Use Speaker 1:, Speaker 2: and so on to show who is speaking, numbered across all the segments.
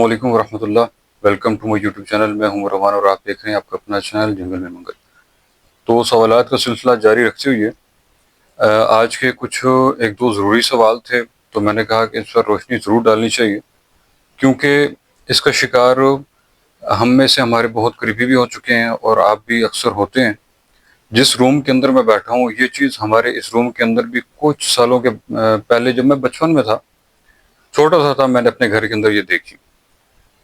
Speaker 1: वालेकुम वरहमतुल्लाह। Welcome to my YouTube channel. मैं हूं रवान और आप देख रहे हैं आपका अपना चैनल जंगल में मंगल। तो सवालात का सिलसिला जारी रखते हुए आज के कुछ एक दो ज़रूरी सवाल थे, तो मैंने कहा कि इस पर रोशनी ज़रूर डालनी चाहिए, क्योंकि इसका शिकार हम में से हमारे बहुत करीबी भी हो चुके हैं और आप भी अक्सर होते हैं। जिस रूम के अंदर मैं बैठा हूँ, ये चीज़ हमारे इस रूम के अंदर भी कुछ सालों के पहले, जब मैं बचपन में था, छोटा सा था, मैंने अपने घर के अंदर ये देखी।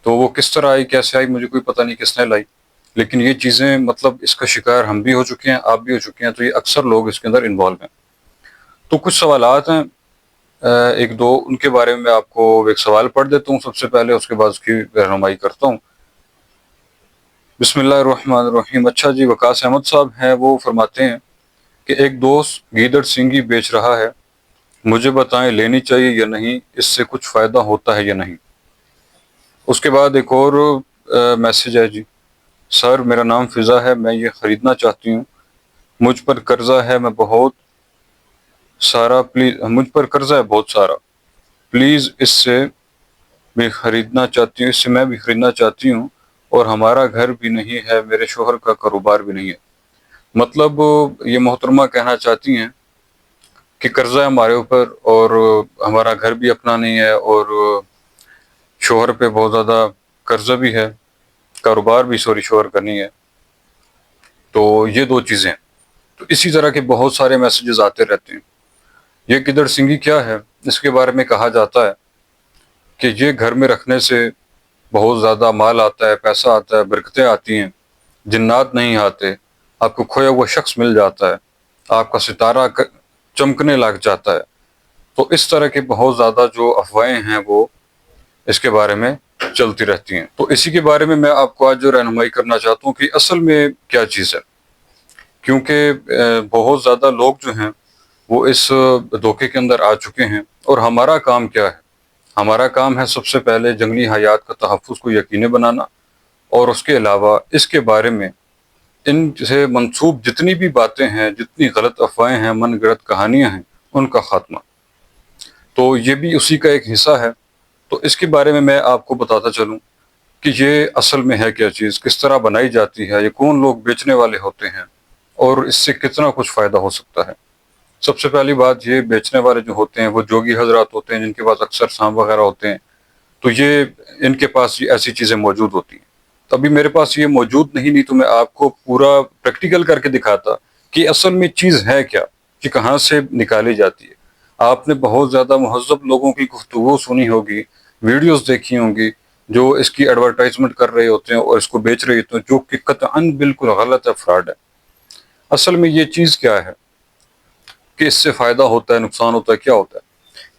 Speaker 1: तो वो किस तरह आई, कैसे आई, मुझे कोई पता नहीं किसने लाई, लेकिन ये चीज़ें मतलब इसका शिकार हम भी हो चुके हैं, आप भी हो चुके हैं। तो ये अक्सर लोग इसके अंदर इन्वॉल्व हैं। तो कुछ सवालात हैं, एक दो, उनके बारे में मैं आपको एक सवाल पढ़ देता हूँ सबसे पहले, उसके बाद उसकी रहनुमाई करता हूँ। बिस्मिल्लाहिर्रहमानिर्रहीम। अच्छा जी, वकास अहमद साहब हैं, वो फरमाते हैं कि एक दोस्त गीदड़ सिंगी बेच रहा है, मुझे बताएं लेनी चाहिए या नहीं, इससे कुछ फ़ायदा होता है या नहीं। उसके बाद एक और मैसेज है जी। सर, मेरा नाम फ़िज़ा है, मैं ये ख़रीदना चाहती हूँ, मुझ पर कर्ज़ा है, मैं बहुत सारा, प्लीज़ मुझ पर कर्ज़ा है बहुत सारा, प्लीज़ इससे मैं भी ख़रीदना चाहती हूँ, और हमारा घर भी नहीं है, मेरे शोहर का कारोबार भी नहीं है। मतलब ये मोहतरमा कहना चाहती हैं कि कर्ज़ा है हमारे ऊपर, और हमारा घर भी अपना नहीं है, और शोहर पे बहुत ज़्यादा कर्ज़ा भी है, कारोबार भी शोहर का नहीं है। तो ये दो चीज़ें हैं। तो इसी तरह के बहुत सारे मैसेजेस आते रहते हैं। ये गीदड़ सिंगी क्या है, इसके बारे में कहा जाता है कि ये घर में रखने से बहुत ज़्यादा माल आता है, पैसा आता है, बरकतें आती हैं, जिन्नात नहीं आते, आपको खोया हुआ शख्स मिल जाता है, आपका सितारा चमकने लग जाता है। तो इस तरह के बहुत ज़्यादा जो अफवाहें हैं वो इसके बारे में चलती रहती हैं। तो इसी के बारे में मैं आपको आज जो रहनुमाई करना चाहता हूँ कि असल में क्या चीज़ है, क्योंकि बहुत ज़्यादा लोग जो हैं वो इस धोखे के अंदर आ चुके हैं। और हमारा काम क्या है? हमारा काम है सबसे पहले जंगली हयात का तहफ़्फ़ुज़ को यकीनी बनाना, और उसके अलावा इसके बारे में इनसे मंसूब जितनी भी बातें हैं, जितनी गलत अफ़वाहें हैं, मनगढ़ंत कहानियाँ हैं, उनका ख़ात्मा। तो ये भी उसी का एक हिस्सा है। तो इसके बारे में मैं आपको बताता चलूँ कि ये असल में है क्या चीज़, किस तरह बनाई जाती है, ये कौन लोग बेचने वाले होते हैं, और इससे कितना कुछ फ़ायदा हो सकता है। सबसे पहली बात, ये बेचने वाले जो होते हैं वो जोगी हजरात होते हैं, जिनके पास अक्सर सांप वगैरह होते हैं। तो ये इनके पास ये ऐसी चीज़ें मौजूद होती हैं। तो अभी मेरे पास ये मौजूद नहीं तो मैं आपको पूरा प्रैक्टिकल करके दिखाता कि असल में चीज़ है क्या, कि कहाँ से निकाली जाती है। आपने बहुत ज़्यादा मुहज़्ज़ब लोगों की गुफ्तगू सुनी होगी, वीडियोस देखी होंगी, जो इसकी एडवर्टाइजमेंट कर रहे होते हैं और इसको बेच रहे होते हैं, जो कि कतअन बिल्कुल गलत है, फ्रॉड है। असल में ये चीज़ क्या है कि इससे फ़ायदा होता है, नुकसान होता है, क्या होता है?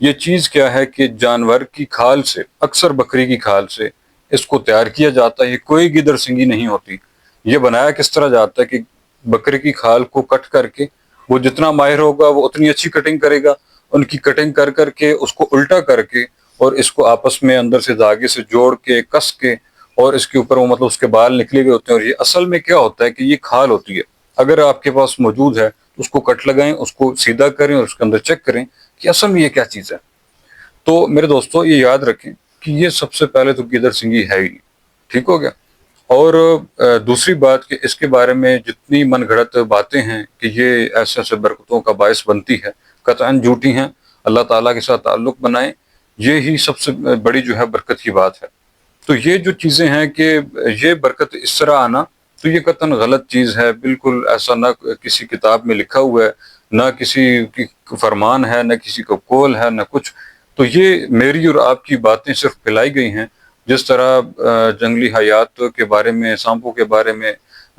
Speaker 1: ये चीज़ क्या है कि जानवर की खाल से, अक्सर बकरी की खाल से इसको तैयार किया जाता है। ये कोई गिदड़ सिंगी नहीं होती। ये बनाया किस तरह जाता है कि बकरी की खाल को कट करके, वो जितना माहिर होगा वो उतनी अच्छी कटिंग करेगा, उनकी कटिंग कर करके उसको उल्टा करके, और इसको आपस में अंदर से धागे से जोड़ के, कस के, और इसके ऊपर वो मतलब उसके बाल निकले हुए होते हैं। और ये असल में क्या होता है कि ये खाल होती है। अगर आपके पास मौजूद है तो उसको कट लगाएं, उसको सीधा करें, और उसके अंदर चेक करें कि असल में ये क्या चीज़ है। तो मेरे दोस्तों, ये याद रखें कि ये सबसे पहले तो गीदड़ सिंगी है ही। ठीक हो गया। और दूसरी बात कि इसके बारे में जितनी मनगढ़ंत बातें हैं कि ये ऐसे ऐसे बरकतों का बायस बनती है, कतई झूठी हैं। अल्लाह ताला के साथ ताल्लुक़ बनाएं, ये ही सबसे बड़ी जो है बरकत की बात है। तो ये जो चीज़ें हैं कि ये बरकत इस तरह आना, तो ये कतई गलत चीज़ है। बिल्कुल ऐसा ना किसी किताब में लिखा हुआ है, ना किसी की फरमान है, ना किसी का कौल है, ना कुछ। तो ये मेरी और आपकी बातें सिर्फ फैलाई गई हैं। जिस तरह जंगली हयात के बारे में, सांपों के बारे में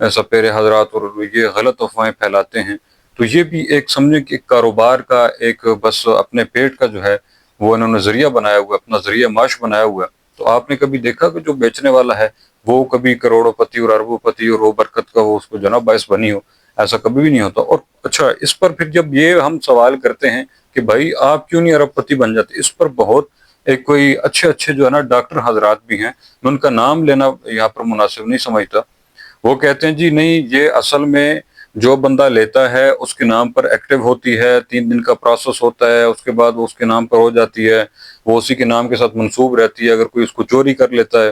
Speaker 1: सपेरे हजरात और ये गलत अफवाहें फैलाते हैं, तो ये भी एक समझे कि कारोबार का एक, बस अपने पेट का जो है वो इन्होंने ज़रिया बनाया हुआ है, अपना ज़रिया माश बनाया हुआ है। तो आपने कभी देखा कि जो बेचने वाला है वो कभी करोड़ोंपति और अरबोंपति और वो बरकत का वो उसको जना बायस बनी हो? ऐसा कभी भी नहीं होता। और अच्छा, इस पर फिर जब ये हम सवाल करते हैं कि भाई आप क्यों नहीं अरबपति बन जाते, इस पर बहुत एक कोई अच्छे अच्छे जो है ना डॉक्टर हजरात भी हैं, मैं उनका नाम लेना यहाँ पर मुनासिब नहीं समझता। वो कहते हैं जी नहीं, ये असल में جو بندہ لیتا ہے اس کے نام پر ایکٹیو ہوتی ہے، 3 دن کا پروسیس ہوتا ہے، اس کے بعد وہ اس کے نام پر ہو جاتی ہے، وہ اسی کے نام کے ساتھ منسوب رہتی ہے۔ اگر کوئی اس کو چوری کر لیتا ہے،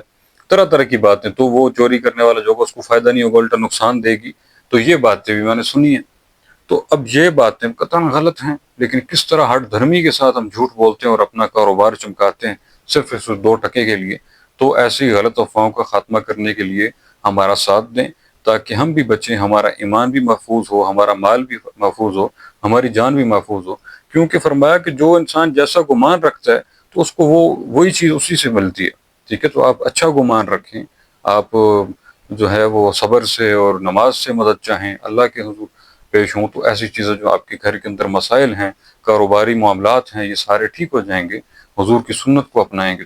Speaker 1: طرح طرح کی باتیں، تو وہ چوری کرنے والا جو اس کو فائدہ نہیں ہوگا، الٹا نقصان دے گی۔ تو یہ باتیں بھی میں نے سنی ہیں۔ تو اب یہ باتیں قطعاً غلط ہیں، لیکن کس طرح ہٹ دھرمی کے ساتھ ہم جھوٹ بولتے ہیں اور اپنا کاروبار چمکاتے ہیں صرف اس 2 ٹکے کے لیے۔ تو ایسی غلط افواہوں کا خاتمہ کرنے کے لیے ہمارا ساتھ دیں، تاکہ ہم بھی بچیں، ہمارا ایمان بھی محفوظ ہو، ہمارا مال بھی محفوظ ہو، ہماری جان بھی محفوظ ہو۔ کیونکہ فرمایا کہ جو انسان جیسا گمان رکھتا ہے تو اس کو وہی چیز اسی سے ملتی ہے۔ ٹھیک ہے، تو آپ اچھا گمان رکھیں، آپ جو ہے وہ صبر سے اور نماز سے مدد چاہیں، اللہ کے حضور پیش ہوں، تو ایسی چیزیں جو آپ کے گھر کے اندر مسائل ہیں، کاروباری معاملات ہیں، یہ سارے ٹھیک ہو جائیں گے، حضور کی سنت کو اپنائیں گے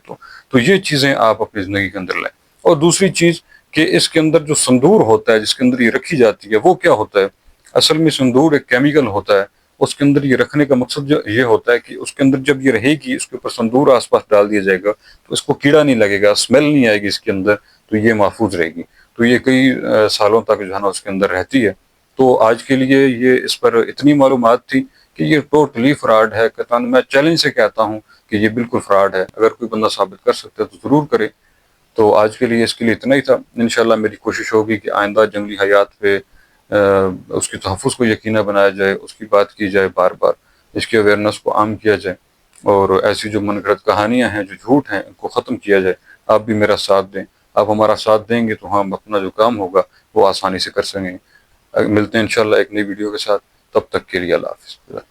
Speaker 1: تو یہ چیزیں آپ اپنی زندگی کے اندر لائیں۔ اور دوسری چیز کہ اس کے اندر جو سندور ہوتا ہے، جس کے اندر یہ رکھی جاتی ہے، وہ کیا ہوتا ہے؟ اصل میں سندور ایک کیمیکل ہوتا ہے، اس کے اندر یہ رکھنے کا مقصد جو یہ ہوتا ہے کہ اس کے اندر جب یہ رہے گی، اس کے اوپر سندور آس پاس ڈال دیا جائے گا تو اس کو کیڑا نہیں لگے گا، اسمیل نہیں آئے گی اس کے اندر، تو یہ محفوظ رہے گی۔ تو یہ کئی سالوں تک جو ہے نا اس کے اندر رہتی ہے۔ تو آج کے لیے یہ اس پر اتنی معلومات تھی کہ یہ ٹوٹلی فراڈ ہے۔ میں چیلنج سے کہتا ہوں کہ یہ بالکل فراڈ ہے۔ اگر کوئی بندہ ثابت کر سکتا ہے تو ضرور کرے۔ تو آج کے لیے اس کے لیے اتنا ہی تھا۔ انشاءاللہ میری کوشش ہوگی کہ آئندہ جنگلی حیات پہ اس کی تحفظ کو یقینی بنایا جائے، اس کی بات کی جائے بار بار، اس کی اویئرنیس کو عام کیا جائے، اور ایسی جو من گھڑت کہانیاں ہیں، جو جھوٹ ہیں، ان کو ختم کیا جائے۔ آپ بھی میرا ساتھ دیں۔ آپ ہمارا ساتھ دیں گے تو ہم اپنا جو کام ہوگا وہ آسانی سے کر سکیں گے۔ ملتے ہیں انشاءاللہ ایک نئی ویڈیو کے ساتھ، تب تک کے لیے اللہ حافظ۔